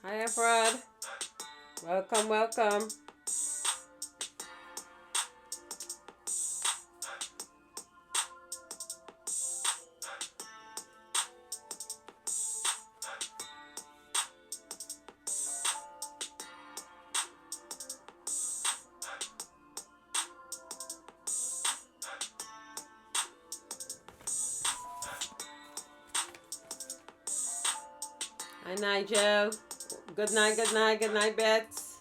Hi, Efrod. Welcome, welcome. Hi, Nigel. Good night, good night, good night, Bets.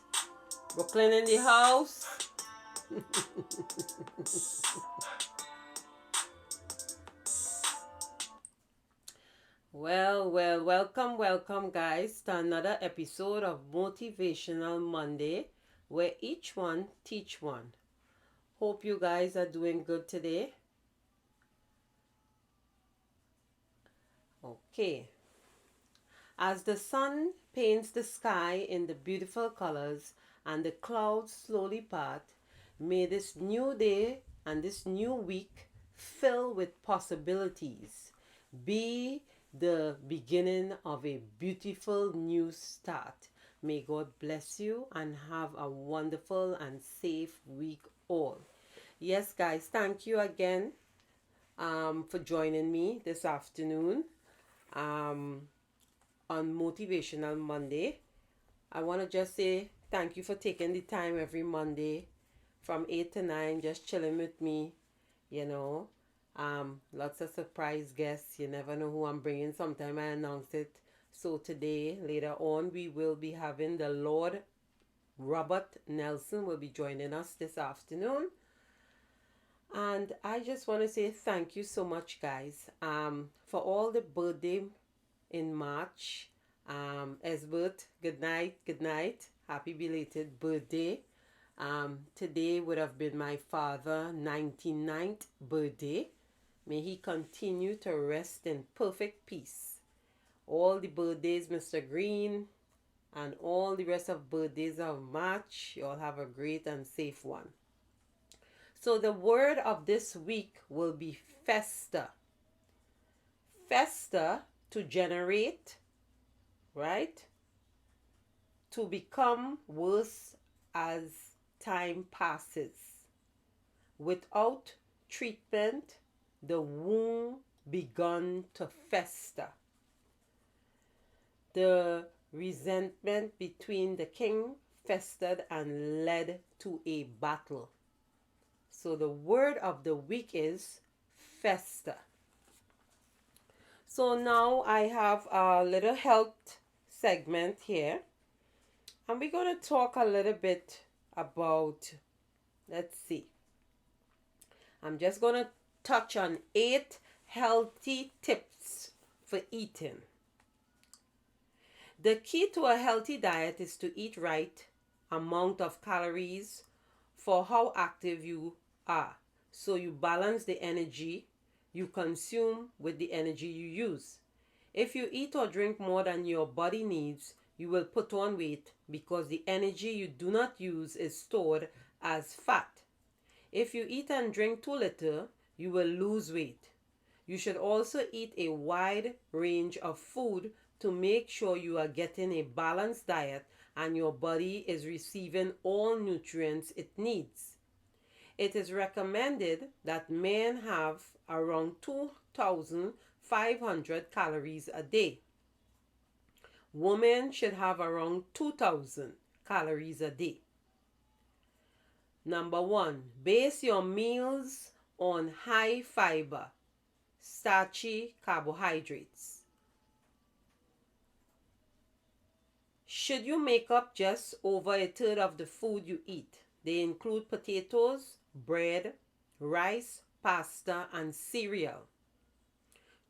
Brooklyn in the house. Well, welcome, welcome, guys, to another episode of Motivational Monday, where each one teach one. Hope you guys are doing good today. Okay. As the sun paints the sky in the beautiful colors and the clouds slowly part, may this new day and this new week fill with possibilities be the beginning of a beautiful new start. May God bless you and have a wonderful and safe week all. Yes, guys, thank you again for joining me this afternoon. Um, on Motivational Monday. I want to just say thank you for taking the time every Monday from 8 to 9, just chilling with me, you know. Lots of surprise guests. You never know who I'm bringing. Sometime I announce it. So today, later on, we will be having the Lord Robert Nelson will be joining us this afternoon. And I just want to say thank you so much, guys, for all the birthday in March. Esbert, good night, good night. Happy belated birthday. Today would have been my father's 99th birthday. May he continue to rest in perfect peace. All the birthdays, Mr. Green, and all the rest of birthdays of March, you all have a great and safe one. So the word of this week will be fester. Fester, to generate, right? To become worse as time passes. Without treatment, the wound begun to fester. The resentment between the king festered and led to a battle. So the word of the week is fester. So now I have a little health segment here. And we're going to talk a little bit about, let's see. I'm just going to touch on 8 healthy tips for eating. The key to a healthy diet is to eat right amount of calories for how active you are. So you balance the energy you consume with the energy you use. If you eat or drink more than your body needs, you will put on weight because the energy you do not use is stored as fat. If you eat and drink too little, you will lose weight. You should also eat a wide range of food to make sure you are getting a balanced diet and your body is receiving all nutrients it needs. It is recommended that men have around 2,500 calories a day. Women should have around 2,000 calories a day. Number 1, base your meals on high fiber, starchy carbohydrates. Should you make up just over a third of the food you eat? They include potatoes, bread, rice, pasta, and cereal.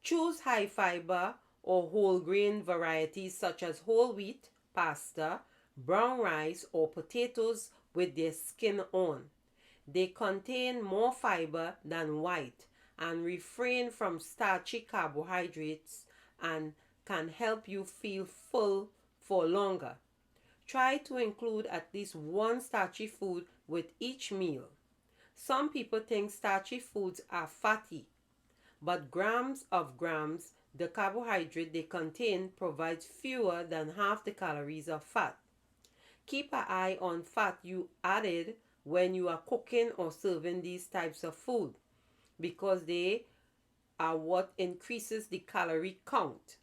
Choose high fiber or whole grain varieties such as whole wheat, pasta, brown rice, or potatoes with their skin on. They contain more fiber than white and refrain from starchy carbohydrates and can help you feel full for longer. Try to include at least one starchy food with each meal. Some people think starchy foods are fatty, but grams the carbohydrate they contain provides fewer than half the calories of fat. Keep an eye on fat you added when you are cooking or serving these types of food, because they are what increases the calorie count.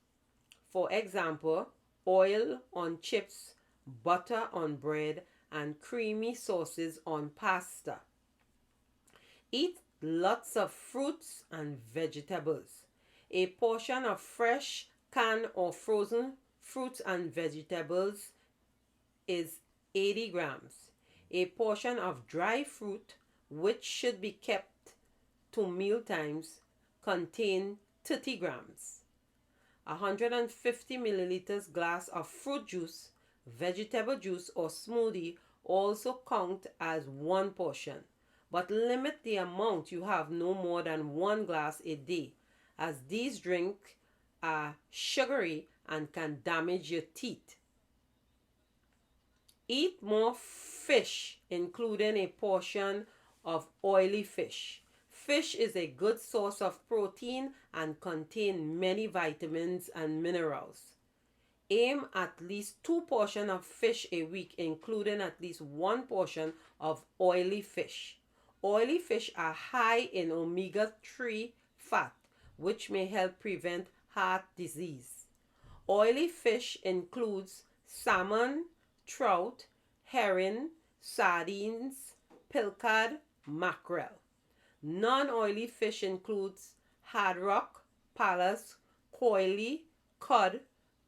For example, oil on chips, butter on bread, and creamy sauces on pasta. Eat lots of fruits and vegetables. A portion of fresh, canned, or frozen fruits and vegetables is 80 grams. A portion of dry fruit, which should be kept to meal times, contain 30 grams. 150 milliliters glass of fruit juice, vegetable juice, or smoothie also count as one portion, but limit the amount you have no more than one glass a day, as these drinks are sugary and can damage your teeth. Eat more fish, including a portion of oily fish. Fish is a good source of protein and contain many vitamins and minerals. Aim at least 2 portions of fish a week, including at least 1 portion of oily fish. Oily fish are high in omega-3 fat, which may help prevent heart disease. Oily fish includes salmon, trout, herring, sardines, pilchard, mackerel. Non-oily fish includes hard rock, pallas, coily, cod,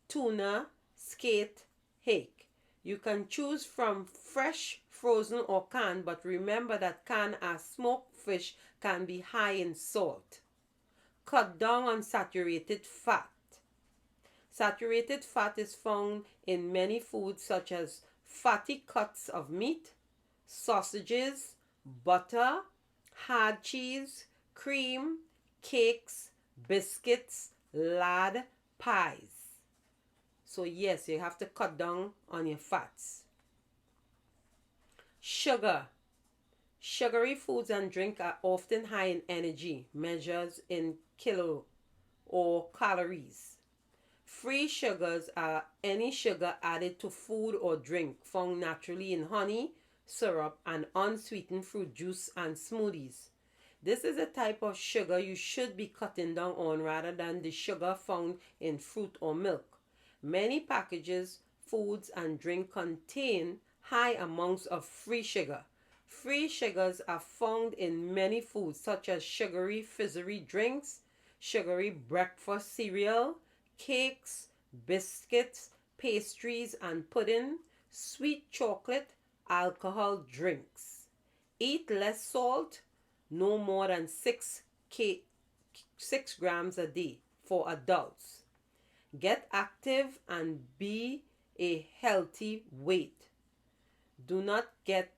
tuna, skate, hake. You can choose from fresh, frozen, or canned, but remember that canned or smoked fish can be high in salt. Cut down on saturated fat. Saturated fat is found in many foods such as fatty cuts of meat, sausages, butter, hard cheese, cream, cakes, biscuits, lard, pies. So yes, you have to cut down on your fats. Sugar. Sugary foods and drink are often high in energy, measured in kilo or calories. Free sugars are any sugar added to food or drink found naturally in honey, syrup, and unsweetened fruit juice and smoothies. This is a type of sugar you should be cutting down on rather than the sugar found in fruit or milk. Many packages, foods, and drink contain high amounts of free sugar. Free sugars are found in many foods such as sugary fizzy drinks, sugary breakfast cereal, cakes, biscuits, pastries and pudding, sweet chocolate, alcohol drinks. Eat less salt, no more than 6 grams a day for adults. Get active and be a healthy weight. Do not get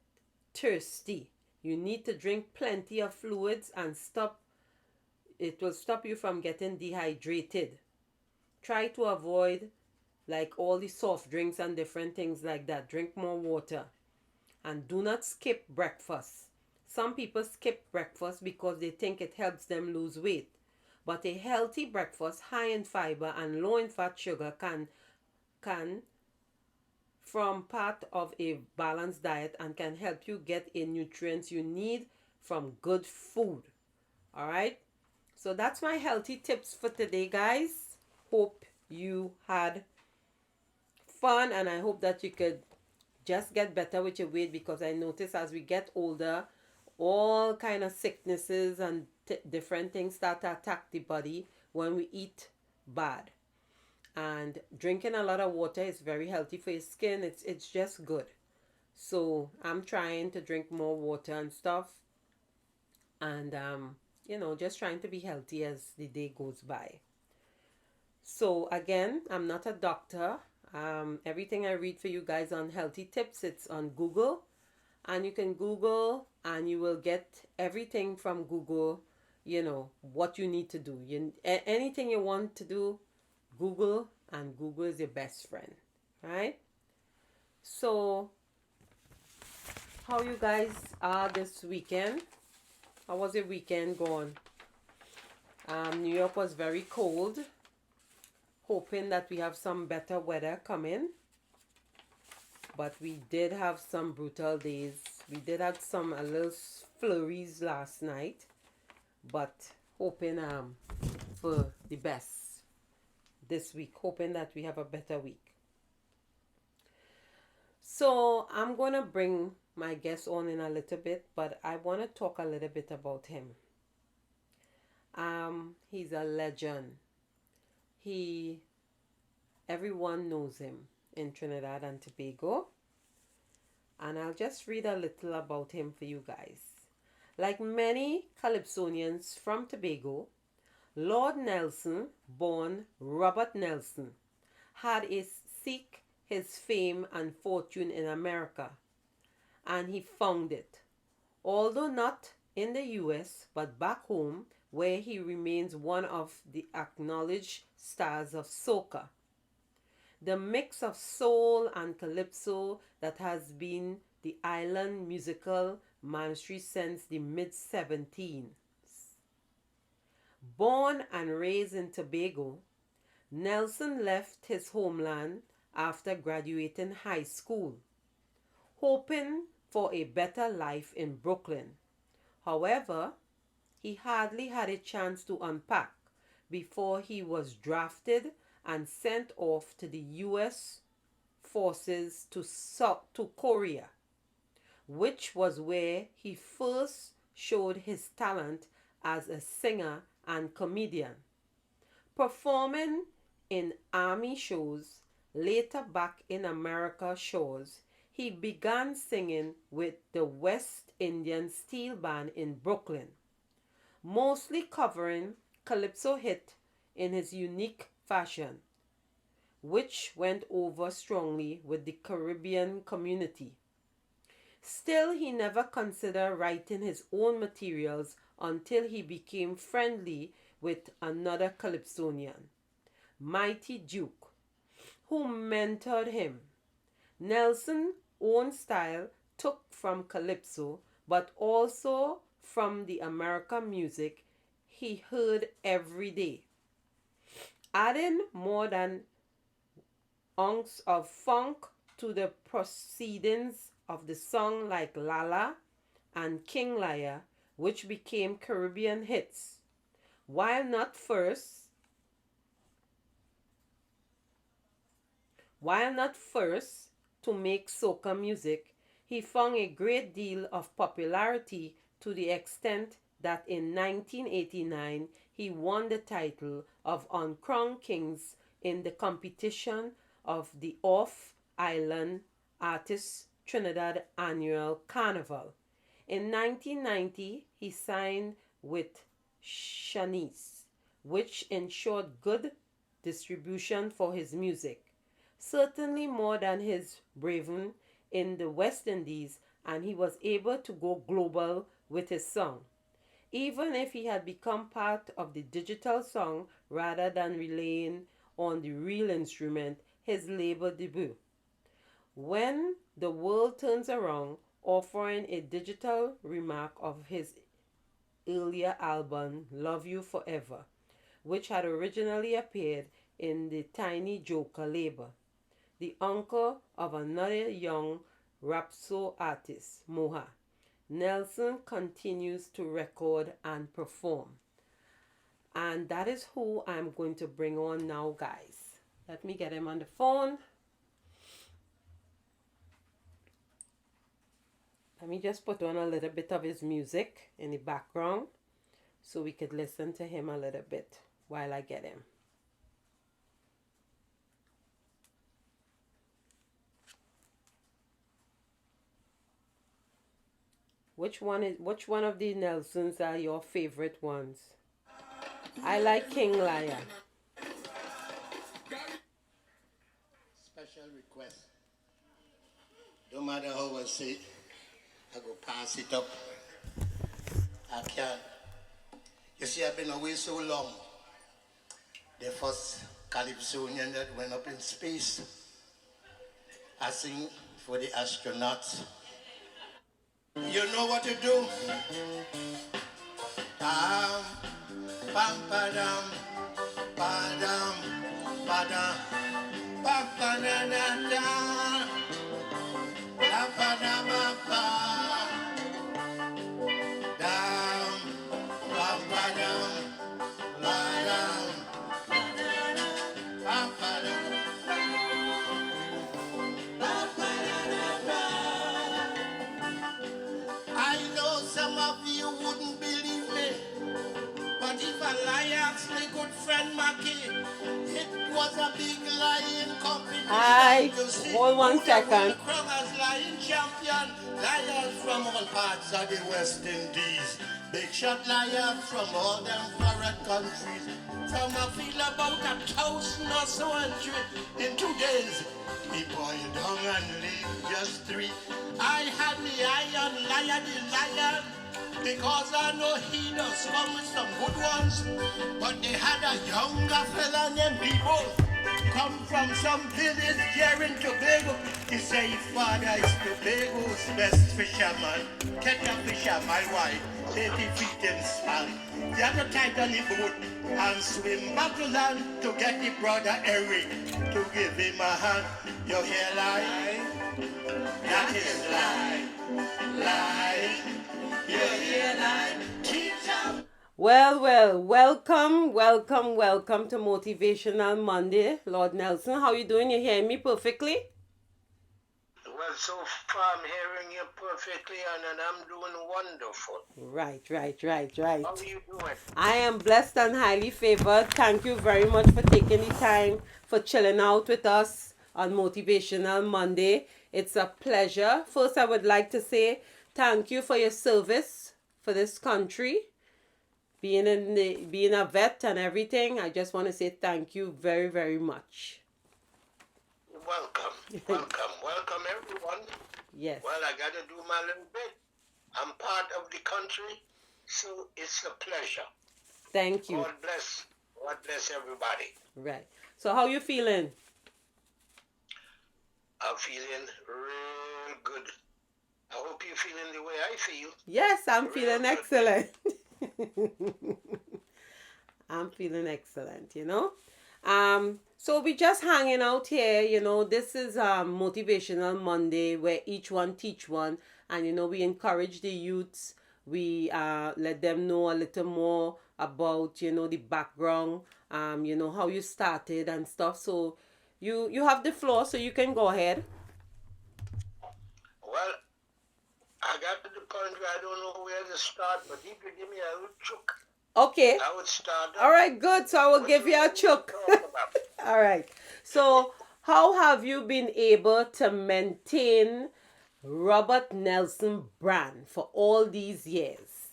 thirsty. You need to drink plenty of fluids and it will stop you from getting dehydrated. Try to avoid like all the soft drinks and different things like that. Drink more water. And do not skip breakfast. Some people skip breakfast because they think it helps them lose weight. But a healthy breakfast high in fiber and low in fat sugar can form part of a balanced diet and can help you get in nutrients you need from good food. All right? So that's my healthy tips for today, guys. Hope you had fun and I hope that you could just get better with your weight, because I notice as we get older, all kind of sicknesses and different things start to attack the body when we eat bad. And drinking a lot of water is very healthy for your skin. It's just good. So I'm trying to drink more water and stuff, and just trying to be healthy as the day goes by. So again, I'm not a doctor. Everything I read for you guys on healthy tips, it's on Google, and you can Google and you will get everything from Google. What you need to do. Anything you want to do, Google, and Google is your best friend, right? So how you guys are this weekend? How was your weekend going? New York was very cold. hoping that we have some better weather coming. But we did have some brutal days. We did have some a little flurries last night, but hoping for the best this week. Hoping that we have a better week. So I'm gonna bring my guest on in a little bit, but I want to talk a little bit about him. He's a legend. He Everyone knows him in Trinidad and Tobago. And I'll just read a little about him for you guys. Like many Calypsonians from Tobago, Lord Nelson, born Robert Nelson, had a seek his fame and fortune in America, and he found it. Although not in the US, but back home, where he remains one of the acknowledged stars of soca. The mix of soul and calypso that has been the island musical ministry since the mid-17s. Born and raised in Tobago, Nelson left his homeland after graduating high school, hoping for a better life in Brooklyn. However, he hardly had a chance to unpack before he was drafted and sent off to the U.S. forces to Korea, which was where he first showed his talent as a singer and comedian. Performing in army shows, later back in America shores, he began singing with the West Indian Steel Band in Brooklyn, mostly covering calypso hit in his unique fashion, which went over strongly with the Caribbean community. Still, he never considered writing his own materials until he became friendly with another Calypsonian, Mighty Duke, who mentored him. Nelson's own style took from calypso, but also from the American music he heard every day, adding more than ounce of funk to the proceedings of the song like Lala and King Liar, which became Caribbean hits. While not first to make soca music, he found a great deal of popularity to the extent that in 1989 he won the title of Uncrowned Kings in the competition of the Off-Island Artists Trinidad Annual Carnival. In 1990, he signed with Shanice, which ensured good distribution for his music, certainly more than his brethren in the West Indies, and he was able to go global with his song, even if he had become part of the digital song rather than relying on the real instrument, his label debut. When the World Turns Around, offering a digital remake of his earlier album, Love You Forever, which had originally appeared in the Tiny Joker label. The uncle of another young rapso artist, Moha, Nelson continues to record and perform. And that is who I'm going to bring on now, guys. Let me get him on the phone. Let me just put on a little bit of his music in the background so we could listen to him a little bit while I get him. Which one of the Nelsons are your favorite ones? I like King Liar. Special request. No matter how I say it, I go pass it up. I can't. You see, I've been away so long. The first Calypsonian that went up in space. I sing for the astronauts. You know what to do. Pam, pam, padam, padam. Ba-da, ba-ba-da-da-da, ba-ba-da-ba-ba, down, ba-ba-dum, ba-dum, ba-ba-dum, ba-ba-da-da-da. I know some of you wouldn't believe me, but if a lie asks my good friend Mackie, it was a big lying competition Hi, to see hold who one the win second. crown as lying champion. Liars from all parts of the West Indies. Big shot liars from all them foreign countries. Some a feel about 1,000 or so entry in 2 days. Me boil down and leave just 3. I had me eye on liar the lion, because I know he does come with some good ones. But they had a younger fella named People, come from some village here in Tobago. He say his father is Tobago's best fisherman. Catch a fish a mile wide, 80 feet in span. The other tight on the boat and swim back to land to get the brother Eric to give him a hand. You hear lie? That is lie. Lie. You hear lie? Teacher. Welcome to Motivational Monday. Lord Nelson, how you doing? You hearing me perfectly? Well, so far I'm hearing you perfectly, and I'm doing wonderful. Right. How are you doing? I am blessed and highly favored. Thank you very much for taking the time for chilling out with us on Motivational Monday. It's a pleasure. First, I would like to say thank you for your service for this country. Being a vet and everything, I just want to say thank you very, very much. Welcome everyone. Yes. Well, I got to do my little bit. I'm part of the country, so it's a pleasure. Thank you. God bless everybody. Right. So how you feeling? I'm feeling real good. I hope you're feeling the way I feel. Yes, I'm Real feeling good. excellent. I'm feeling excellent, you know. So we just hanging out here, you know. This is Motivational Monday where each one teach one, and you know we encourage the youths. We let them know a little more about the background, you know how you started and stuff. So you have the floor, so you can go ahead. Well, I got to the point where I don't know where to start, but if you give me a little chook, Okay. I would start. All right, good. So I will give you a chook. All right. So, how have you been able to maintain Robert Nelson brand for all these years?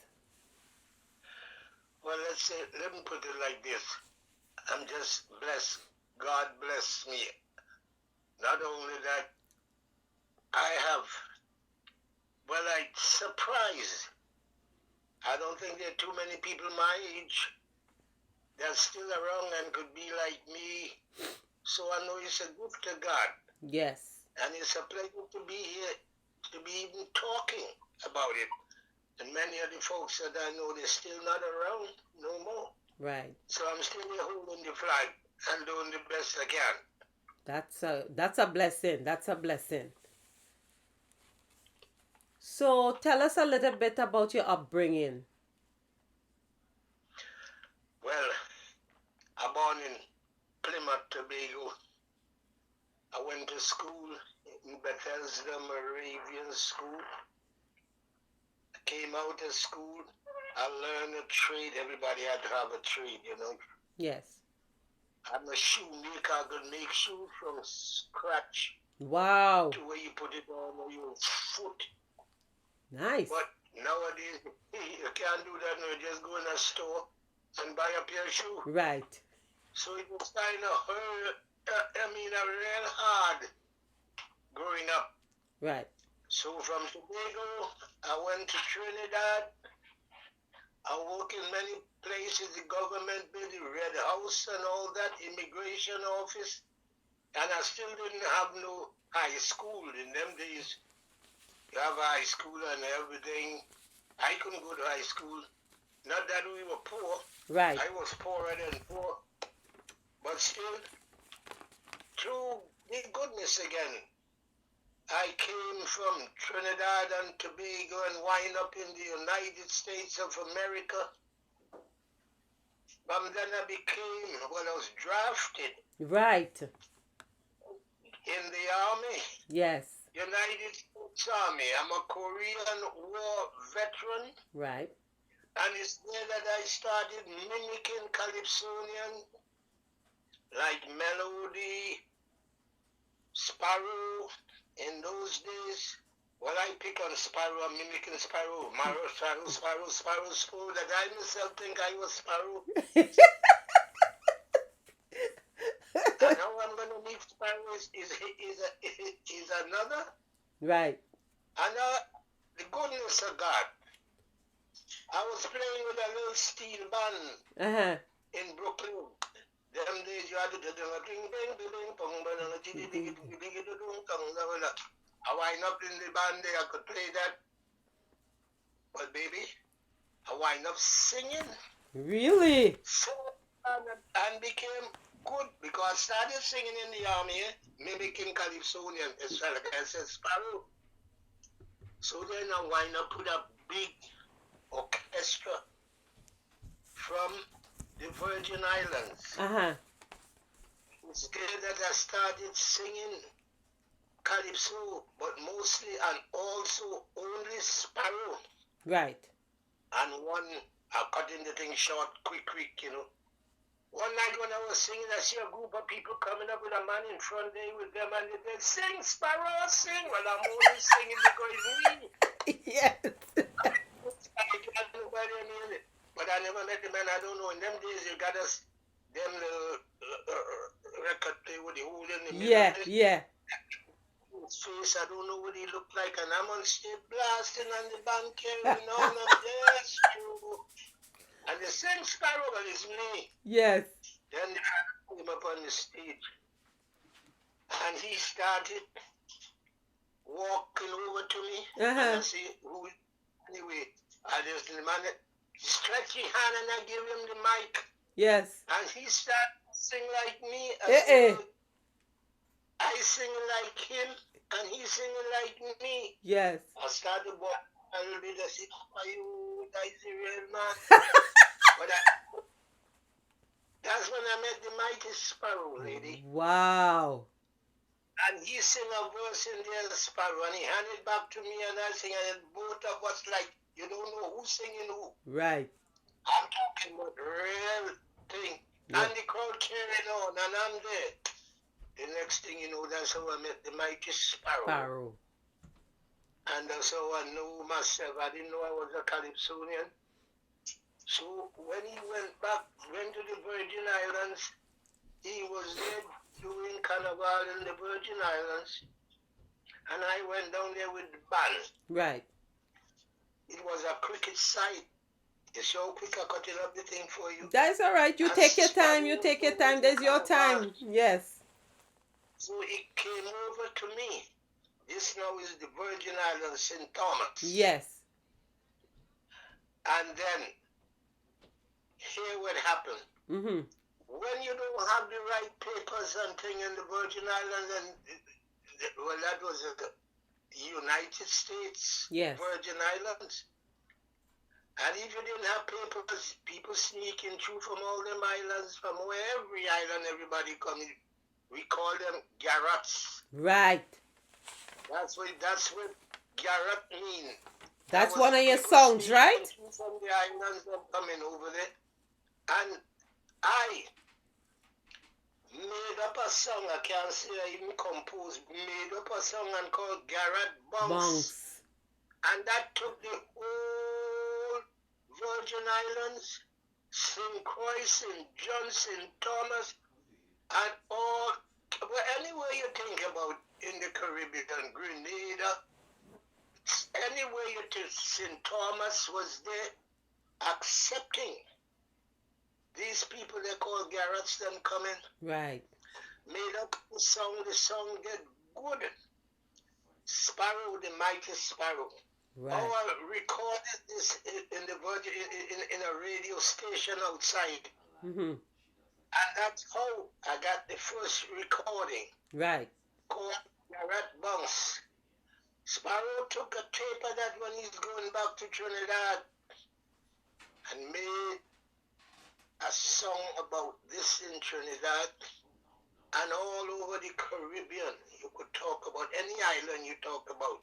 Well, let me put it like this. I'm just blessed. God bless me. Not only that, I have, surprised. I don't think there are too many people my age that's still around and could be like me. So I know it's a gift to God. Yes. And it's a pleasure to be here, to be even talking about it. And many of the folks that I know, they're still not around no more. Right. So I'm still here holding the flag and doing the best I can. That's a blessing. That's a blessing. So tell us a little bit about your upbringing. Well, I'm born in Plymouth, Tobago. I went to school in Bethesda Moravian School. I came out of school. I learned a trade. Everybody had to have a trade, you know. Yes. I'm a shoemaker. I could make shoes from scratch. Wow. To where you put it on your foot. Nice. But nowadays, you can't do that. You just go in a store and buy a pair of shoes. Right. So it was kind of real hard growing up. Right. So from Tobago, I went to Trinidad. I worked in many places, the government building, Red House and all that, immigration office. And I still didn't have no high school. In them days, you have high school and everything. I couldn't go to high school. Not that we were poor. Right. I was poorer than poor. But still, to the goodness again. I came from Trinidad and Tobago and wind up in the United States of America. But then I was drafted Right. in the Army, Yes. United States Army. I'm a Korean War veteran. Right. And it's there that I started mimicking Calypsonian, like Melody, Sparrow. In those days, well, I pick on Sparrow, I'm mimicking Sparrow. Sparrow, that I myself think I was Sparrow. And how I'm going to meet Sparrow is another. Right. And the goodness of God. I was playing with a little steel band in Brooklyn. Them days you had to do a ding ding ding pong I wind up in the band there, I could play that. But baby, I wind up singing. Really? And became good because I started singing in the army, mimicking Calypsonian as well. Like I said, Sparrow. So then I wind up with a big orchestra from the Virgin Islands. It's there that I started singing calypso, but mostly and also only Sparrow. Right. And one, I cutting the thing short, quick, you know. One night when I was singing, I see a group of people coming up with a man in front there with them, and they said, "Sing, Sparrow, sing." Well, I'm only singing because it's me. Yes. But I never met the man. I don't know. In them days, you got us them little record player with the hole in the middle. Yeah. His face, I don't know what he looked like, and I'm on stage blasting on the band carrying on and yes, and the same Sparrow, well, it's me. Yes. Then the man came up on the stage, and he started walking over to me, and I see who. Anyway, I just the man stretched his hand and I gave him the mic. Yes. And he started sing like me. I sing like him, and he singing like me. Yes. I started walking a little bit. I said, "Are you that's a real man?" But that's when I met the mighty Sparrow lady. Wow. And he sang a verse in there, Sparrow, and he handed it back to me, and I sing, and both of us like, you don't know who's singing who. Right. I'm talking about real thing. Yeah. And the crowd carrying on, and I'm there. The next thing you know, that's how I met the mighty Sparrow. And that's how I knew myself. I didn't know I was a Calypsonian. So when he went to the Virgin Islands, he was there doing carnival in the Virgin Islands, and I went down there with the band. Right. It was a cricket site. You see how quick I cut it up the thing for you? That's all right. You take your time. There's your time. Yes. So it came over to me. This now is the Virgin Islands, St. Thomas. Yes. And then, here what happened. When you don't have the right papers and thing in the Virgin Islands, and well, that was the United States, Virgin Islands. And if you didn't have papers, people sneaking through from all them islands, from where every island everybody coming. We call them garrots. Right. That's what garrot mean. That's one of your songs, right? From the islands that coming over there. And I made up a song, I can't say I even composed, made up a song and called Garrett Bunks. And that took the whole Virgin Islands, St. Croix, St. John, St. Thomas, and all, well, anywhere you think about in the Caribbean, Grenada, anywhere you think St. Thomas was there accepting these people they call garrets, them coming. Right. Made up the song get good. Sparrow, the mighty Sparrow. Right. Oh, I recorded this in the Virgin in a radio station outside. And that's how I got the first recording. Right. Called Garrett Bounce. Sparrow took a tape of that when he's going back to Trinidad and made a song about this in Trinidad and all over the Caribbean. You could talk about any island you talk about.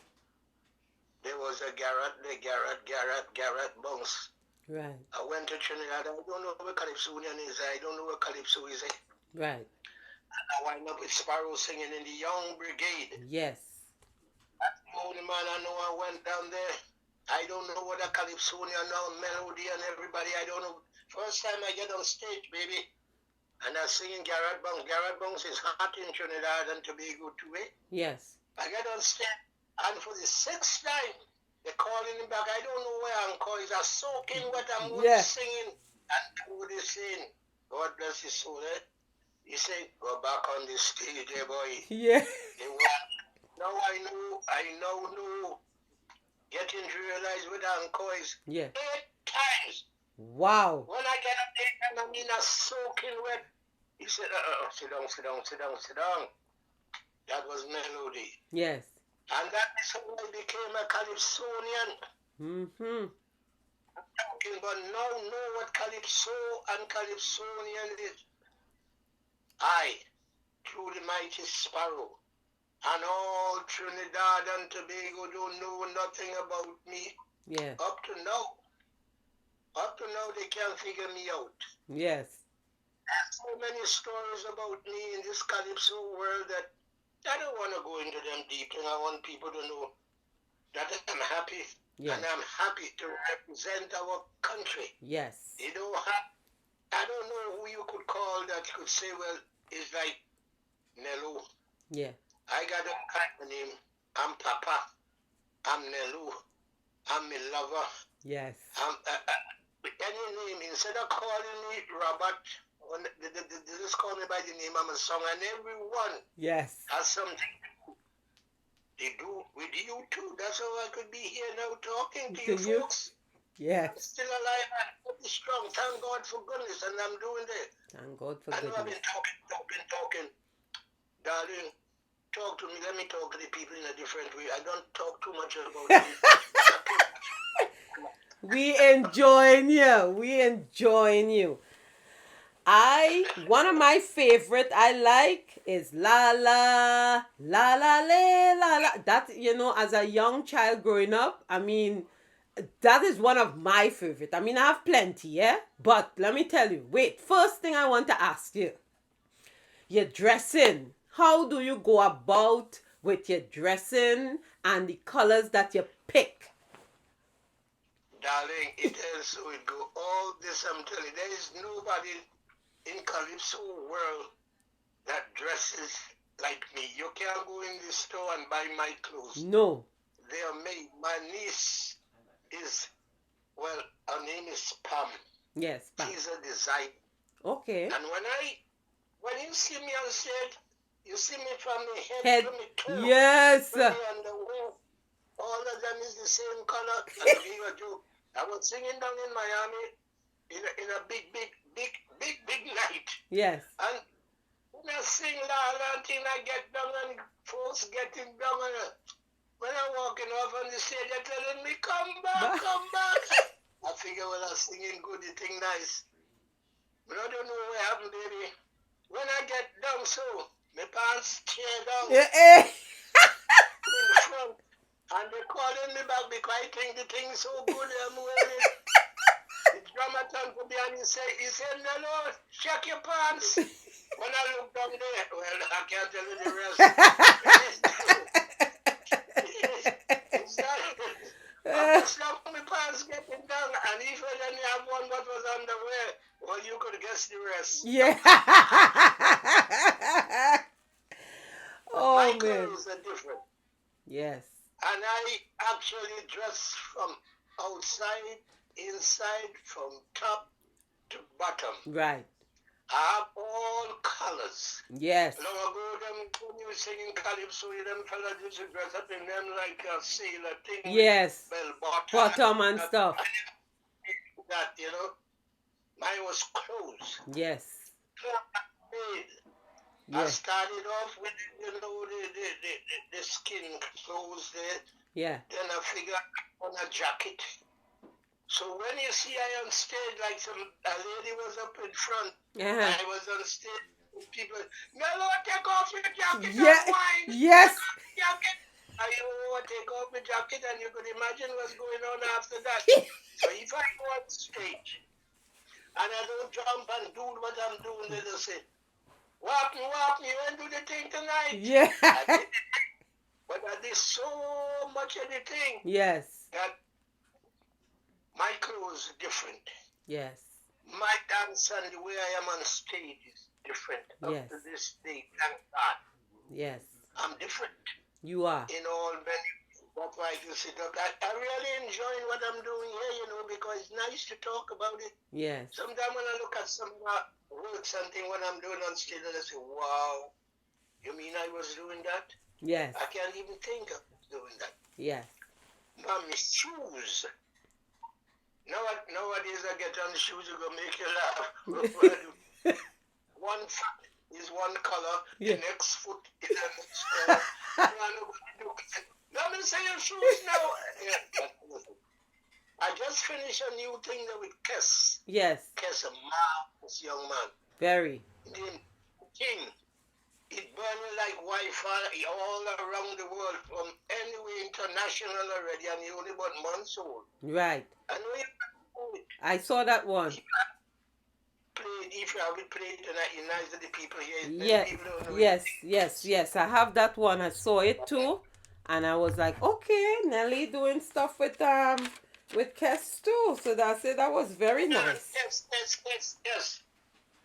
There was a Garrett Bounce. Right. I went to Trinidad. I don't know where Calypsonian is. I don't know where Calypso is. Right. I wind up with Sparrow singing in the Young Brigade. Yes. That's the only man I know I went down there. I don't know what a Calypsonian now, Melody and everybody. I don't know. First time I get on stage, baby, and I'm singing Garrett Bounce. Garrett Bounce is hot in Trinidad and Tobago too, eh? Yes. I get on stage, and for the sixth time, they're calling him back. I don't know where Uncle is. I'm soaking what I'm singing. And what he's saying, God bless his soul, eh? He said, go back on the stage, eh, boy. Yeah. Now I know, getting to realize with Uncle is 8 times. Wow. When I get up there and I'm in a soaking wet, he said, sit down. That was Melody. Yes. And that is how I became a Calypsonian. Mm-hmm. I'm talking about now know what Calypso and Calypsonian is. I, through the mighty Sparrow, and all Trinidad and Tobago don't know nothing about me. Yeah. Up to now, they can't figure me out. Yes. There's so many stories about me in this Calypso world that I don't want to go into them deeply. I want people to know that I'm happy. Yes. And I'm happy to represent our country. Yes. You know, I don't know who you could call that could say, well, it's like Nelu. Yeah. I got a kind of name. I'm Papa. I'm Nelu. I'm my lover. Yes. I'm any name. Instead of calling me Robert, they just call me by the name of a song, and everyone has something they do with you too. That's how I could be here now talking to you folks. Yes. I'm still alive and strong. Thank God for goodness, and I'm doing it. Thank God for goodness. I know I've been talking. Darling, talk to me. Let me talk to the people in a different way. I don't talk too much about them. We enjoying you. One of my favorite I like is La La, La La La La La. That, as a young child growing up, I mean, that is one of my favorite. I mean, I have plenty, yeah? But let me tell you, first thing I want to ask you, your dressing. How do you go about with your dressing and the colors that you pick? Darling, it is so it go. All this I'm telling you, there is nobody in Calypso world that dresses like me. You can't go in the store and buy my clothes. No. They are made. My niece is, well, her name is Pam. Yes, Pam. She's a designer. Okay. And when you see me on stage, you see me from my head to my toe. Yes. All of them is the same color. I'll give you a joke. I was singing down in Miami in a big night. Yes. And when I sing La La thing, I get down and folks getting down. And when I'm walking off on the stage, they're telling me, come back. I figure, well, I'm singing good, the thing nice. But I don't know what happened, baby. When I get down, so my pants tear down in the front. And they're calling me back because I think the thing is so good I'm wearing it. The drummer turned to me and he said, no, check your pants. When I look down there, well, I can't tell you the rest. I was down my pants getting down, and if I didn't have one what was underwear, well, you could guess the rest. Yeah. My clothes are different. Yes. And I actually dress from outside, inside, from top to bottom. Right. I have all colors. Yes. Long ago, when you were singing Calypso, them fellas used to dress up in them like a sailor thing. Yes. Bottom and stuff. That, mine was clothes. Yes. I Yeah. started off with, the skin clothes there. Yeah. Then I figured on a jacket. So when you see I on stage, like a lady was up in front, Uh-huh. I was on stage. People, Mello, take off your jacket Yeah. and wine. Take Yes. off your jacket. I take off my jacket, and you could imagine what's going on after that. So if I go on stage and I don't jump and do what I'm doing, they just say, walk me, you want to do the thing tonight? Yeah. I did, but I did so much of the thing Yes. that my clothes are different. Yes. My dance and the way I am on stage is different. Up Yes. to this day, thank God, Yes. I'm different You are. in all many. That's why I do sit up. I really enjoy what I'm doing here, because it's nice to talk about it. Yes. Sometimes when I look at some of my work, something when I'm doing on stage, and I say, wow, you mean I was doing that? Yes. I can't even think of doing that. Yes. My shoes. Nowadays I get on the shoes, it's going to make you laugh. One foot is one color, Yeah. the next foot is the next color. Let me say your shoes now. Yeah. I just finished a new thing there with Kess. Yes. Kess, a marvelous young man. Very. The king. It burning like Wi-Fi all around the world, from anywhere international already, and he only about months old. Right. I know you can it. I saw that one. If you have it played tonight, you nice that the people here. Yeah. People don't know Yes. it. Yes. I have that one. I saw it too, and I was like, okay, Nelly doing stuff with Kes too. So that's it. That was very nice. Yes.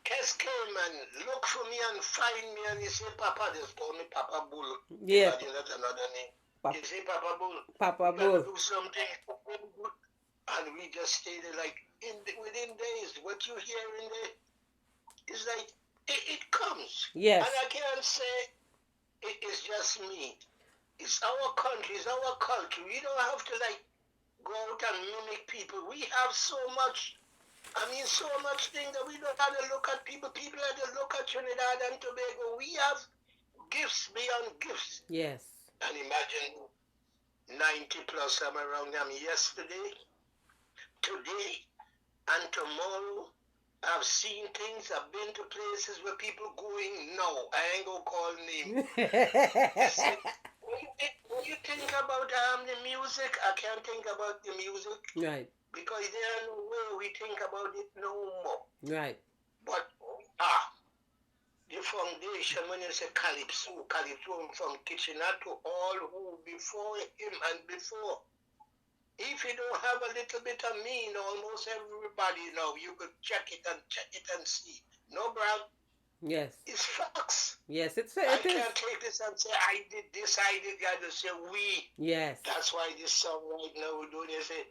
Kes came and look for me and find me, and he said, Papa, they call me Papa Bull. Yeah. That's another name. He said, Papa Bull. Papa You Bull. gotta do something. And we just stayed there, like within days. What you hear in there is like it comes. Yes. And I can't say it's just me. It's our country. It's our culture. We don't have to like go out and mimic people. We have so much. So much thing that we don't have to look at people. People have to look at Trinidad and Tobago. We have gifts beyond gifts. Yes. And imagine 90 plus I'm around them yesterday, today, and tomorrow. I've seen things. I've been to places where people going, no, I ain't gonna call name. When you think about the music, I can't think about the music. Right. Because there no way we think about it no more. Right. But the foundation, when you say Calypso from Kitchener to all who before him and before. If you don't have a little bit of me, almost everybody you could check it and see. No, Brad. Yes. It's facts. Yes, it is. I can't take this and say, I did this, I did that. I just say, we. Yes. That's why this song right now we're doing is say,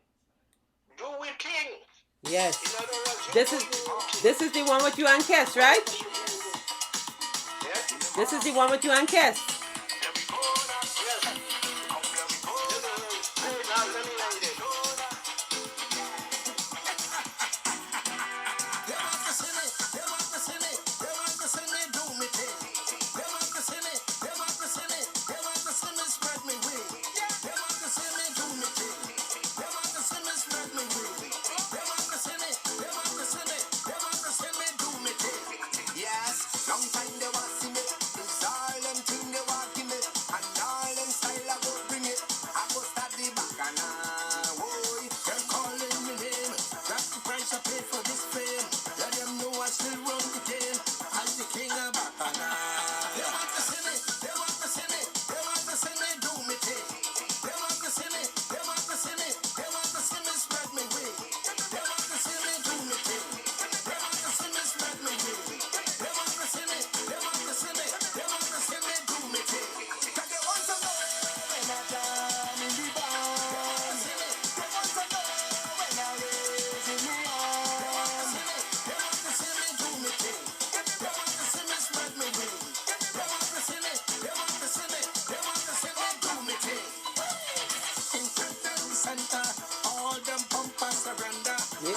do we thing. Yes. In other words, this is the one with you and Kes, right? Yeah? This is the one with you and Kes. Yes. Now let me write it.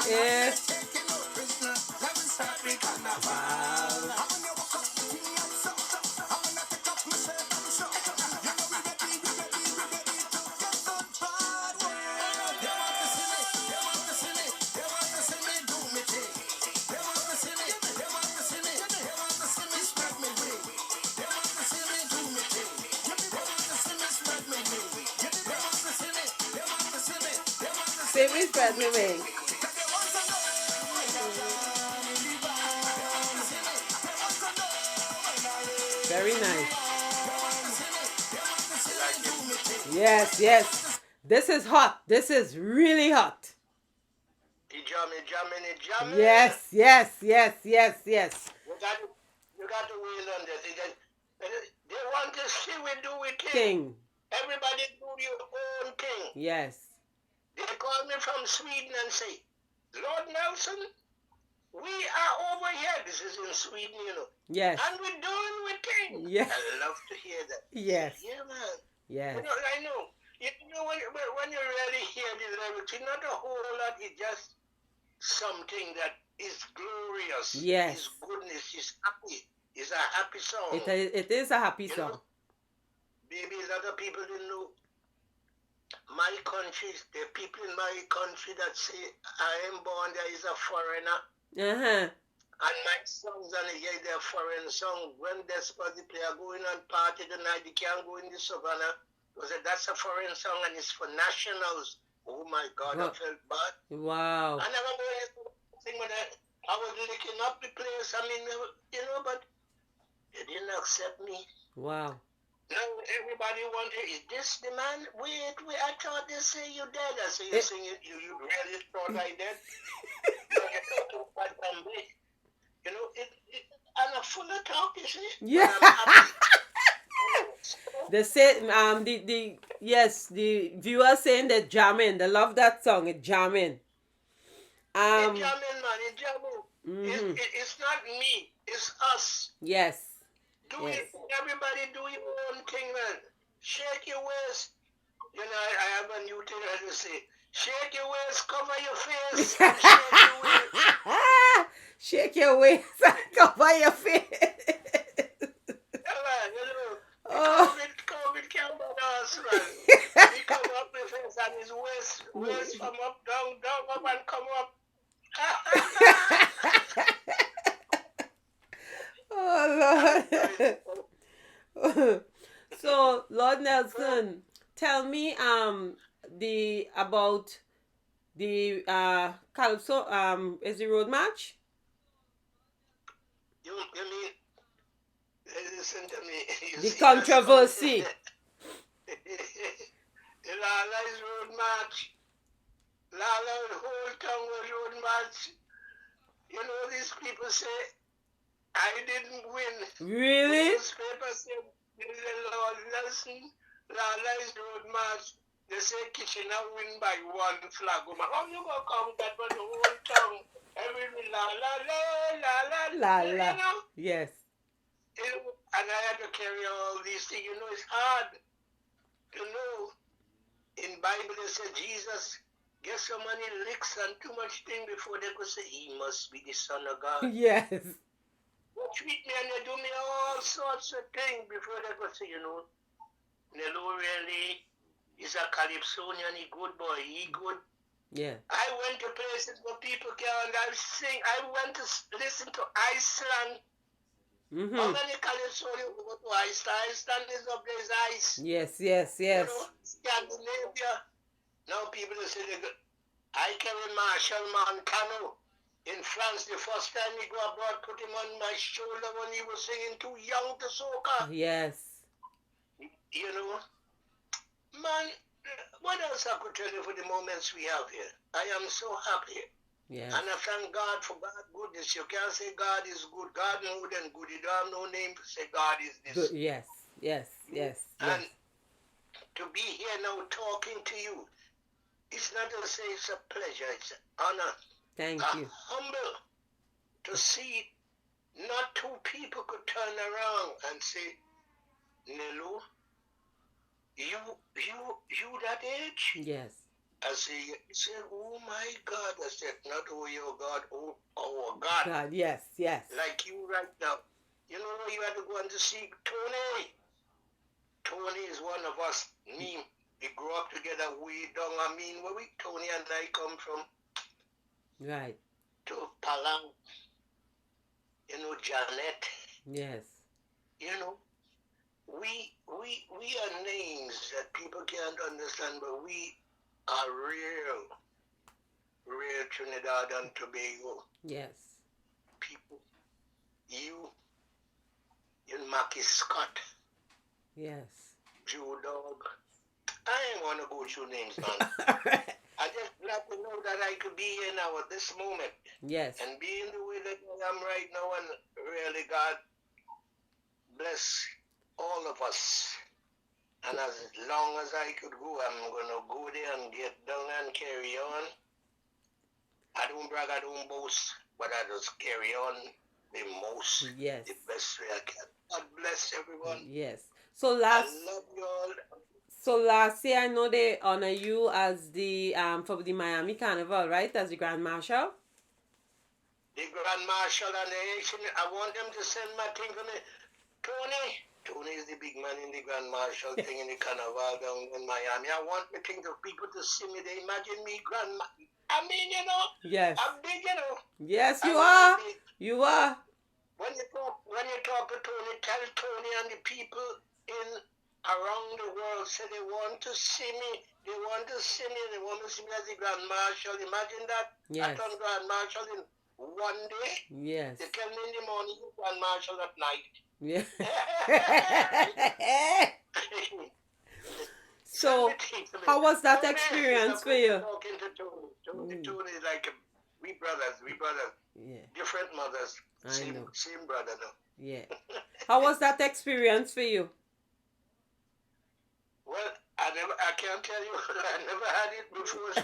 Yeah. Sing me, spread me wings. Very nice. You like it? Yes, yes. This is hot. This is really hot. He jamming, he jamming. Yes, yes, yes, yes, yes. You got to wait on this. They want to see we do it thing. King. Everybody do your own thing. Yes. They call me from Sweden and say, Lord Nelson, we are over here. This is in Sweden, you know. Yes. And we're doing we thing. Yes. I love to hear that. Yes. Yeah, man. Yes. You know, I know. You know, when you really hear the lyrics, it's not a whole lot. It's just something that is glorious. Yes. His goodness is happy. It's a happy song. It is a happy You song. know, maybe a lot of people didn't know. My country, there are people in my country that say, I am born there is a foreigner. Uh-huh. And my songs and yeah, they're foreign songs. When Desperate play are going on party tonight, they can't go in the savannah. Because that's a foreign song and it's for nationals. Oh my God, I felt bad. Wow. I never know anything when I was licking up the place. I mean, you know, but they didn't accept me. Wow. Now everybody wonder, is this the man? Wait, I thought they say you dead. I say, you really thought I dead? You know, I'm a full of talk, you see? Yeah. But I'm happy. They say the viewer saying they're jamming. They love that song. It's jamming. It's jamming, man. It's jamming. It's not me. It's us. Yes. Everybody do your own thing, man. Shake your waist. You know, I have a new thing I just say. Shake your waist, cover your face, and shake your waist. Shake your waist and cover your face. Yeah, man, you know. COVID can't bother us, man. He come up with face and his waist from up, down, up and come up. Oh Lord. So Lord Nelson, tell me about the Calypso is the road march? You mean listen to me. The controversy. The Lala's road march. Lala's whole town was road march. You know, these people say I didn't win. Really? The newspaper said Lord Nelson, Lala's road march. They say Kitchener win by one flag. Oh, you go count that, but the whole town, every la la la la la la. You know? Yes. And I had to carry all these things. You know, it's hard to know. In Bible, they say Jesus get so many licks and too much thing before they could say he must be the Son of God. Yes. They treat me and they do me all sorts of things before they could say, you know, Nelo really is a Calypsonian, he good boy, he good. Yeah. I went to places where people can sing. I went to listen to Iceland. How many Calypsonians go to Iceland? Iceland is up there's ice. Yes, yes, yes. You know, Scandinavia. Now people say I carry Marshall Montano in France the first time he go abroad, put him on my shoulder when he was singing Too Young to Soca. Yes. You know, man, what else I could tell you for the moments we have here? I am so happy. Yeah. And I thank God for God's goodness. You can't say God is good. God more than good. You don't have no name to say God is this. Good. Yes, yes, yes. And to be here now talking to you, it's not to say it's a pleasure. It's an honor. Thank you. Humble to see not two people could turn around and say, Nelu, you that age? Yes. I say, oh my God. I said, not oh your God, oh our God. God, yes, yes. Like you right now. You know, you had to go and to see Tony. Tony is one of us. Me, we grew up together way down. I mean, where Tony and I come from. Right. To Palang. You know, Janet. Yes. You know, we are names that people can't understand, but we are real. real Trinidad and Tobago Yes. people. You Mackie Scott, Yes. Joe Dog. I ain't want to go through names, man. I just glad to know that I could be here now at this moment. Yes. And being the way that I am right now, and really God bless all of us. And as long as I could go, I'm going to go there and get down and carry on. I don't brag, I don't boast, but I just carry on the most, Yes. the best way I can. God bless everyone. Yes. So I love you all. So last year I know they honor you as the for the Miami Carnival, right? As the Grand Marshal. The Grand Marshal and the Haitian, I want them to send my thing for me. Tony is the big man in the Grand Marshal thing in the Carnival down in Miami. I want me thing of people to see me. They imagine me I mean, Yes. I'm big, Yes, you are. You are. When you talk to Tony, tell Tony and the people in around the world say they want to see me. They want to see me. They want to see me as the Grand Marshal. Imagine that. Yes. I turn Grand Marshal in one day. Yes. They tell me in the morning, Grand Marshal at night. Yeah. So, how was that experience for you? Talking to Tony. Tony is like we brothers. Yeah. Different mothers. I know. Same brother, no. Yeah. How was that experience for you? Well, I can't tell you. I never had it before. So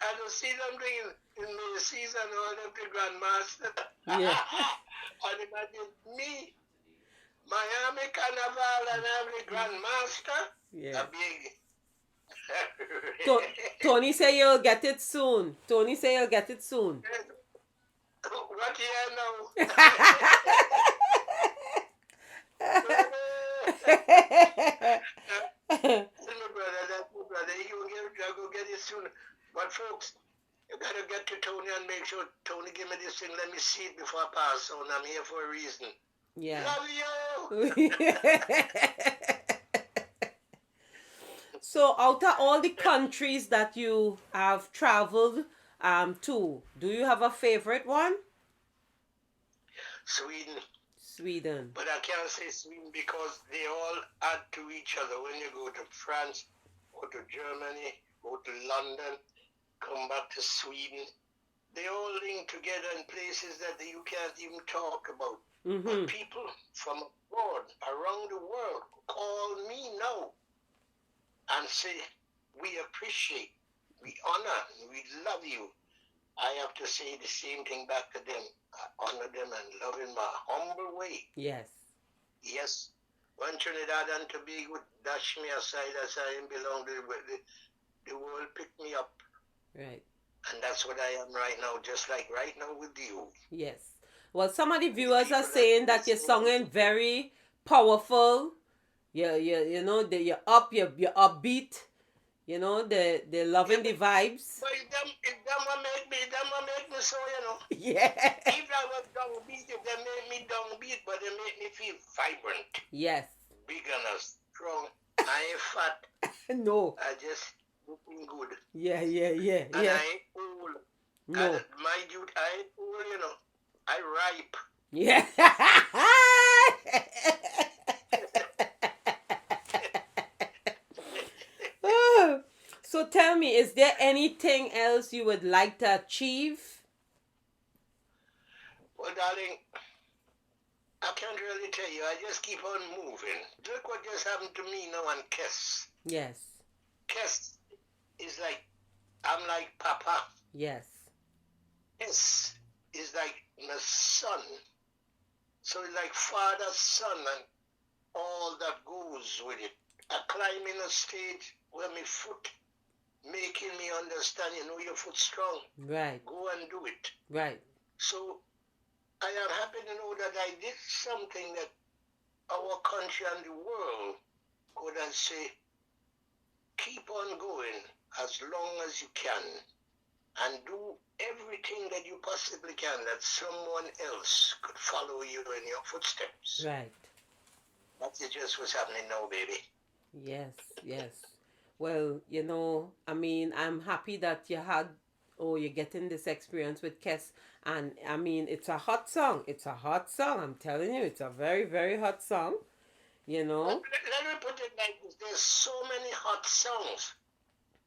I don't see something in the season all of the Grandmaster. Yeah. And imagine me, Miami Carnival, and have the Grandmaster. Yeah. A big. Tony say you'll get it soon. Tony say you'll get it soon. What year now? That's my brother. He will get it soon. But folks, you gotta get to Tony and make sure Tony give me this thing. Let me see it before I pass on. I'm here for a reason. Yeah. Love you. So, out of all the countries that you have traveled to, do you have a favorite one? Sweden. But I can't say Sweden because they all add to each other. When you go to France, go to Germany, go to London, come back to Sweden, they all link together in places that you can't even talk about. Mm-hmm. But people from abroad, around the world, call me now and say, we appreciate, we honor, we love you. I have to say the same thing back to them. I honor them and love in my humble way. Yes. Yes. When Trinidad and Tobago dash me aside as I belong to the world picked me up. Right. And that's what I am right now, just like right now with you. Yes. Well, some of the viewers are saying that you're singing very powerful. You know, you're upbeat. You know, they're loving the vibes. But if them will make me so, Yeah. If I was downbeat, if they make me downbeat, but they make me feel vibrant. Yes. Big and strong. I ain't fat. No. I just looking good. Yeah. And I ain't old. No. My dude, I ain't old, I ripe. Yeah. So tell me, is there anything else you would like to achieve? Well, darling, I can't really tell you. I just keep on moving. Look what just happened to me now and Kes. Yes. Kes is like, I'm like Papa. Yes. Kes is like my son. So it's like father, son, and all that goes with it. I climb in a stage where my foot making me understand, your foot's strong. Right. Go and do it. Right. So I am happy to know that I did something that our country and the world could say, keep on going as long as you can and do everything that you possibly can that someone else could follow you in your footsteps. Right. That's just what's happening now, baby. Yes. Well, I mean, I'm happy that you had, or you're getting this experience with Kes. And I mean, it's a hot song. It's a hot song. I'm telling you, it's a very, very hot song, you Let, know? let me put it like this. There's so many hot songs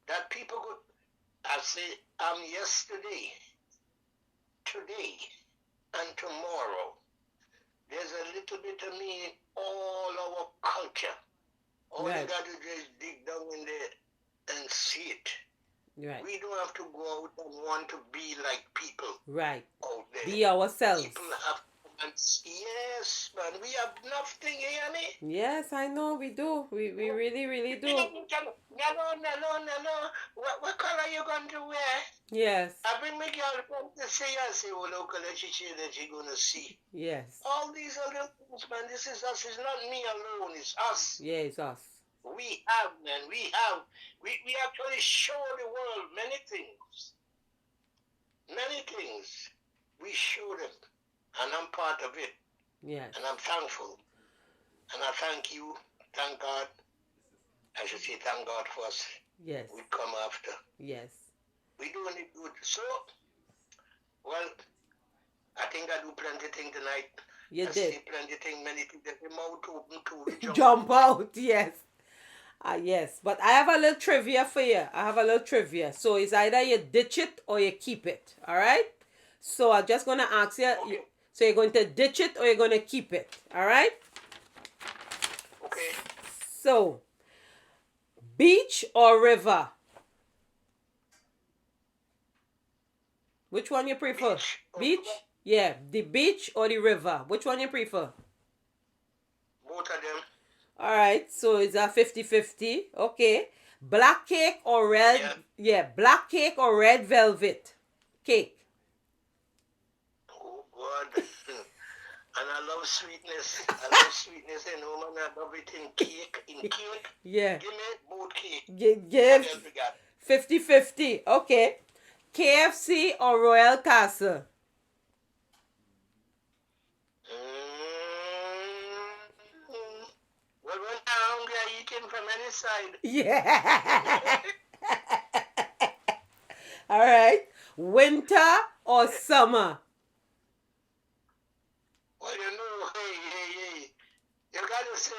that people could, I say, yesterday, today, and tomorrow. There's a little bit of me in all our culture. All you Right, got to do is dig down in there and see it. right, We don't have to go out and want to be like people right. out there. Be ourselves. People have to, and yes, man, we have nothing here, me. Yes, I know we do. We really, really You do. don't tell, no. What color you going to wear? Yes, I bring my girl from to see her, say, well, look, let she say that she going to see. yes. All these are little things, man. This is us. It's not me alone. It's us. Yeah, it's us. We have, man. We actually show the world many things. Many things. We show them. And I'm part of it. Yes, And I'm thankful. And I thank you. Thank God. I should say thank God for us. yes, We come after. yes. We doing it good. So, well, I think I do plenty thing tonight. You I did. see plenty thing, many things. The mouth open too. We jump Jump out. out, yes. Yes. But I have a little trivia for you. I have a little trivia. So it's either you ditch it or you keep it. All right? So I'm just going to ask you. Okay. So you're going to ditch it or you're going to keep it. All right? Okay. So, beach or river? Which one you prefer? Beach or Beach? river? Yeah. The beach or the river? Which one you prefer? Both of them. All right, so it's a 50-50. Okay. Black cake or red? Yeah. Yeah, black cake or red velvet cake? Oh, God. And I love sweetness. I love sweetness. And woman, I love it in cake. In cake. Yeah. Give me both cake. What Give else we got? 50-50. Okay. KFC or Royal Castle? Well, when I'm hungry, I eat him from any side. Yeah. All right. Winter or summer? Well, hey. You gotta say,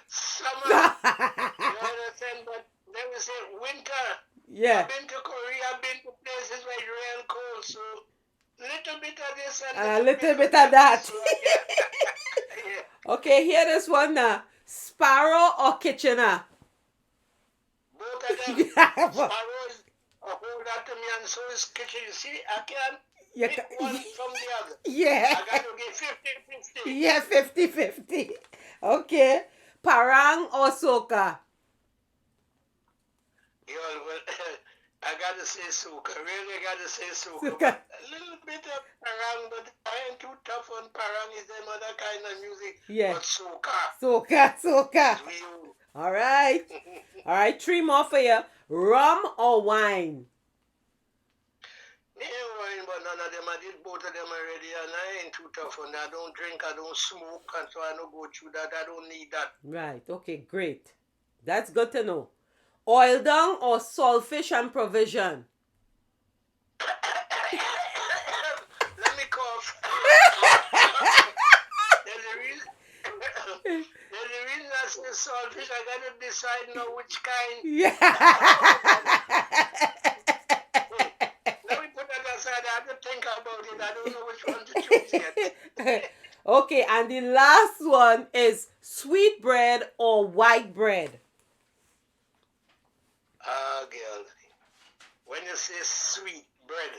summer. You understand? But then we say winter. Yeah. I've been to Korea, I've been to places where it's real cold, so little bit of this and A little bit of that. So, yeah. Yeah. Okay, here this one now. Sparrow or Kitchener? Both of them. Sparrow is a whole lot to me, and so is kitchen. You see, I can't pick one from the other. Yeah. I got to get 50-50. Yeah, 50-50. Okay. Parang or Soka? Yeah, well, I got to say Soka. Really got to say Soka. Soka. A little bit of Parang, but I ain't too tough on Parang. Is them other kind of music. Yeah. But Soka. Soka. Is real. All right. All right, 3 more for you. Rum or wine? Me ain't wine, but none of them. I did both of them already, and I ain't too tough on that. I don't drink, I don't smoke, and so I don't go through that. I don't need that. Right. Okay, great. That's good to know. Oil down or saltfish and provision? Let me cough. There's a reason. There's a reason I say saltfish. I gotta decide now which kind. Yeah. Let me put that aside. I have to think about it. I don't know which one to choose yet. Okay, and the last one is sweet bread or white bread? Girl. When you say sweet bread,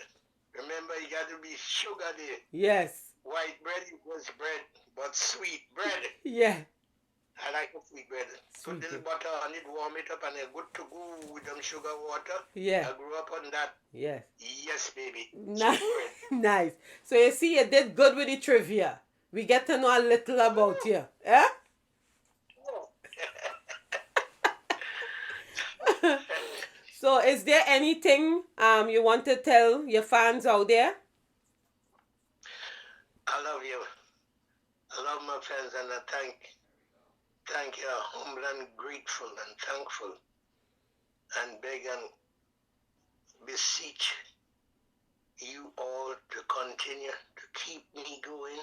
remember you got to be sugar there. Yes. White bread equals bread, but sweet bread. Yeah. I like the sweet bread. Put Sweet little bread. butter on it, warm it up, and it's good to go with them sugar water. Yeah. I grew up on that. Yes. Yes, baby. Nice. Sweet bread. Nice. So you see, you did good with the trivia. We get to know a little about you. Eh? So is there anything you want to tell your fans out there? I love you. I love my friends, and I thank thank you, humble and grateful and thankful, and beg and beseech you all to continue to keep me going,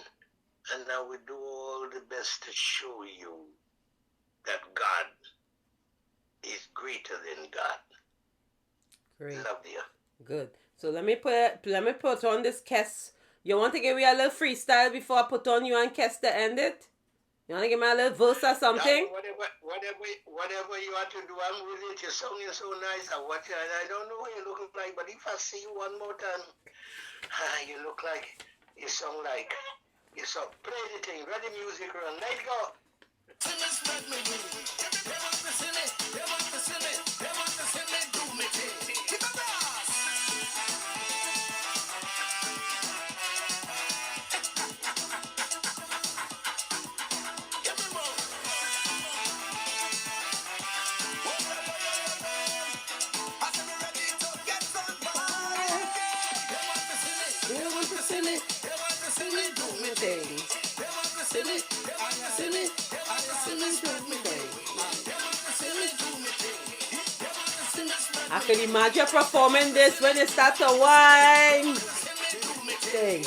and I will do all the best to show you that God is greater than God. Great. Love you. Good. So let me put on this Kess. You want to give me a little freestyle before I put on you and Kess to end it? You want to give me a little verse or something? Whatever you want to do, I'm really your song is so nice. I don't know what you look like, but if I see you one more time, you look like you sound like you song. Play the thing, ready music run. Let go. I can imagine performing this when it starts to whine. Thing.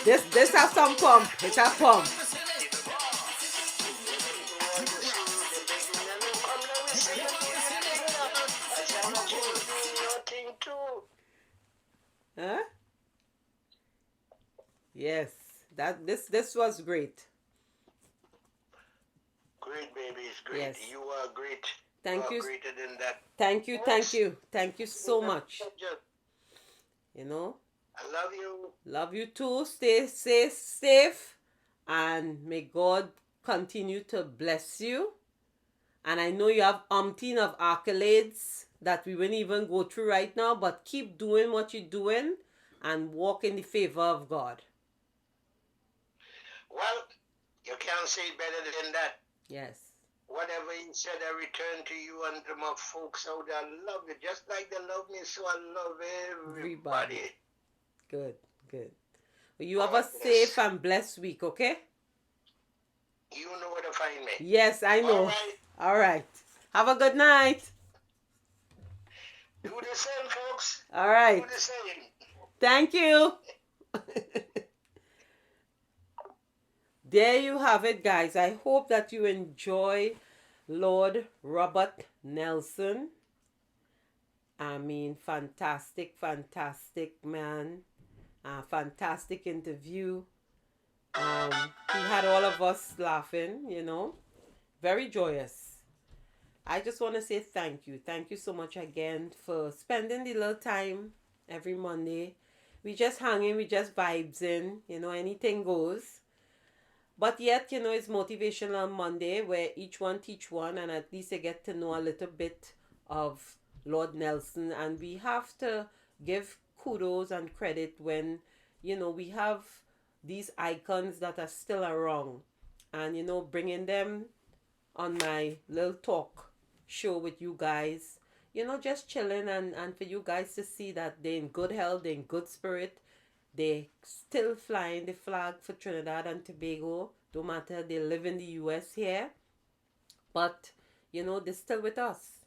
This have some pump. It have pump. Huh? Yes. This was great. Great, baby. It's great. Yes. You are great. Thank you. Greater than that. Thank you so much. You know. I love you. Love you too. Stay safe, and may God continue to bless you. And I know you have umpteen of accolades that we won't even go through right now, but keep doing what you're doing and walk in the favor of God. Well, you can't say it better than that. Yes. Whatever he said, I return to you and to my folks out there. I love you. Just like they love me, so I love everybody. Good. Well, you have a safe and blessed week, okay? You know where to find me. Yes, I know. All right. Have a good night. Do the same, folks. All right. Do the same. Thank you. There you have it, guys. I hope that you enjoy Lord Robert Nelson. I mean, fantastic man. Fantastic interview. He had all of us laughing, you know. Very joyous. I just want to say thank you. Thank you so much again for spending the little time every Monday. We just hanging, we just vibes in, you know, anything goes. But yet, you know, it's Motivational Monday where each one teach one, and at least you get to know a little bit of Lord Nelson. And we have to give kudos and credit when, you know, we have these icons that are still around. And, you know, bringing them on my little talk show with you guys, you know, just chilling and for you guys to see that they're in good health, they're in good spirit. They still flying the flag for Trinidad and Tobago. No matter they live in the US here. But, you know, they're still with us.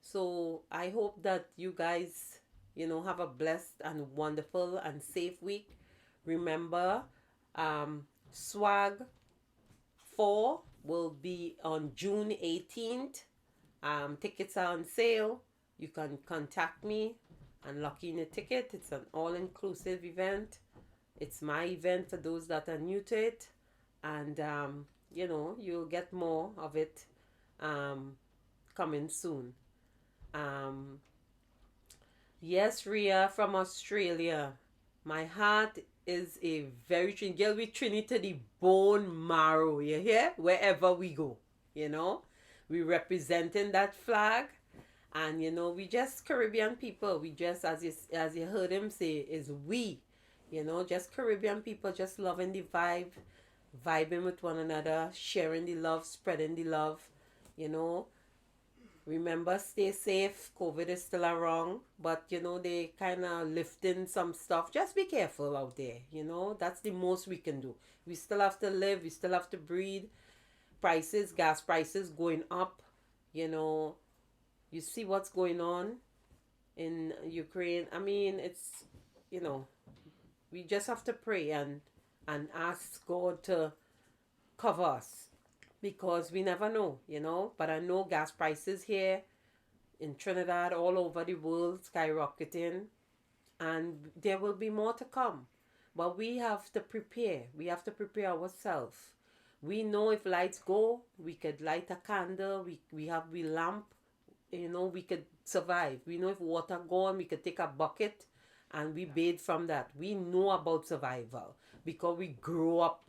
So I hope that you guys, you know, have a blessed and wonderful and safe week. Remember, Swag 4 will be on June 18th. Tickets are on sale. You can contact me and lock in a ticket. It's an all-inclusive event. It's my event for those that are new to it. And, you know, you'll get more of it coming soon. Yes, Ria from Australia. My heart is a very girl with Trinity to the bone marrow. You hear? Wherever we go, you know, we representing that flag. And, you know, we just Caribbean people. We just, as you heard him say, is we. You know, just Caribbean people, just loving the vibe, vibing with one another, sharing the love, spreading the love. You know, Remember, stay safe. COVID is still around, but they kind of lifting some stuff. Just be careful out there. That's the most we can do. We still have to live. We still have to breathe. Prices, gas prices going up. You know, you see what's going on in Ukraine. I mean, it's you know, we just have to pray and ask God to cover us because we never know. But I know gas prices here in Trinidad, all over the world, skyrocketing, and there will be more to come. But we have to prepare. We have to prepare ourselves. We know if lights go, we could light a candle. We have we lamp. We could survive. We know if water gone, we could take a bucket and we bathe from that. We know about survival because we grow up,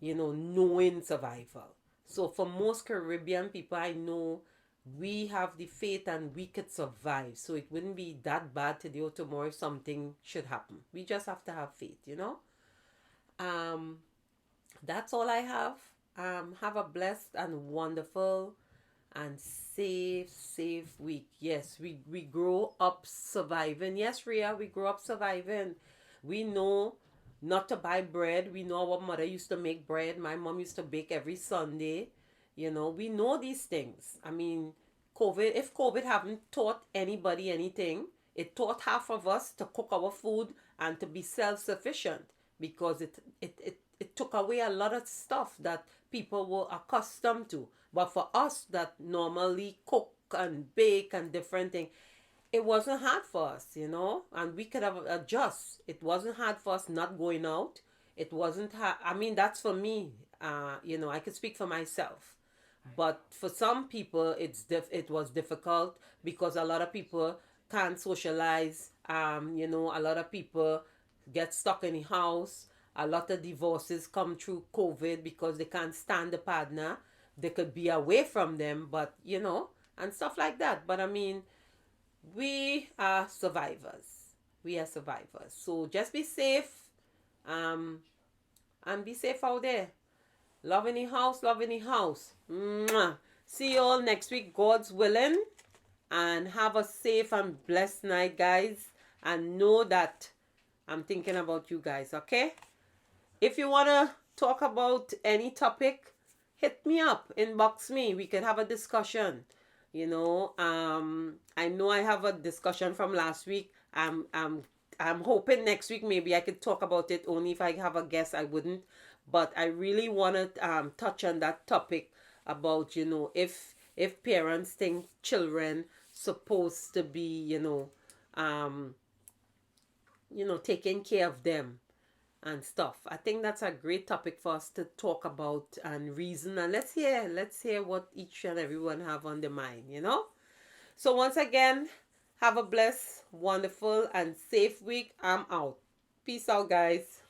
knowing survival. So for most Caribbean people I know, we have the faith and we could survive. So it wouldn't be that bad today or tomorrow if something should happen. We just have to have faith. Um, that's all I have. Have a blessed and wonderful and safe week. Yes, we grow up surviving. Yes, Ria, we grow up surviving. We know not to buy bread. We know our mother used to make bread. My mom used to bake every Sunday. We know these things. I mean, if COVID haven't taught anybody anything, it taught half of us to cook our food and to be self-sufficient because it took away a lot of stuff that people were accustomed to. But for us that normally cook and bake and different things, it wasn't hard for us, and we could have adjust. It wasn't hard for us not going out. It wasn't hard. I mean, that's for me. I could speak for myself. But for some people, it was difficult because a lot of people can't socialize. A lot of people get stuck in the house. A lot of divorces come through COVID because they can't stand the partner. They could be away from them, but and stuff like that. But I mean, we are survivors. We are survivors. So just be safe, um, and be safe out there. Love in the house, love in the house. Mwah. See you all next week, God's willing. And have a safe and blessed night, guys. And know that I'm thinking about you guys, okay? If you want to talk about any topic, hit me up, inbox me. We could have a discussion. I know I have a discussion from last week. I'm hoping next week maybe I could talk about it. Only if I have a guest, I wouldn't. But I really want to touch on that topic about if parents think children supposed to be um, taking care of them and stuff. I think that's a great topic for us to talk about and reason. And let's hear what each and everyone have on their mind. So once again, have a blessed, wonderful, and safe week. I'm out. Peace out, guys.